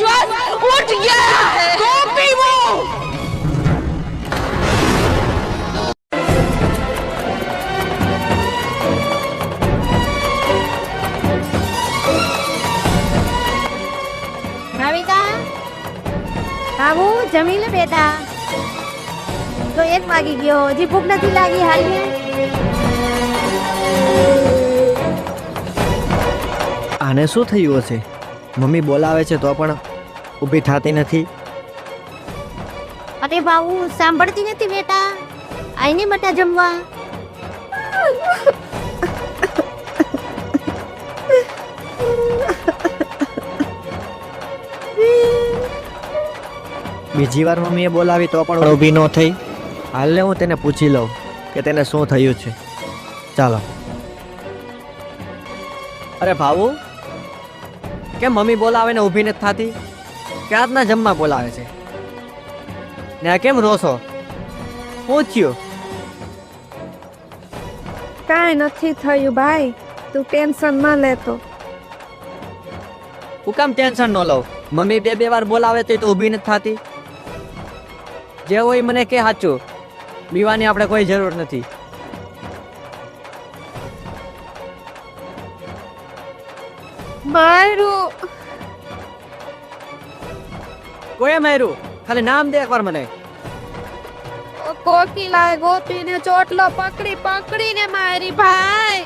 विश्वास उठ गया है। कॉपी वो ભાવિકા બાબુ જમી લે બેટા તો 1 વાગી ગયો હજી ભૂખ નથી લાગી હાલને આને શું થયું હશે? મમ્મી બોલાવે છે તો પણ ઊભી થતી નથી. અરે બાબુ સાંભળતી નથી બેટા આઈને બેટા જમવા બીજી વાર મમ્મીએ બોલાવી તો પણ ઊભી ન થઈ. હાલને હું તેને પૂછી લઉં કે તેને શું થયું છે. ચાલો. અરે ભાવુ, કેમ મમ્મી બોલાવે ને ઊભી નથી થતી? ક્યારના જમવા બોલાવે છે ને આ કેમ રોશો? શું થયું? કાંઈ નથી થયું ભાઈ, તું ટેન્શન ન લેતો. હું કામ ટેન્શન ન લઉં? મમ્મી બે વાર બોલાવે તો ઊભી નથી થતી. જે હોય મને કે સાચું, બીવાની આપણે કોઈ જરૂર નથી. મારું કોઈ માર્યું? ખાલી નામ દે એકવાર મને. કોકિલાએ ગોપીને ચોટલો પકડી પકડીને મારી ભાઈ.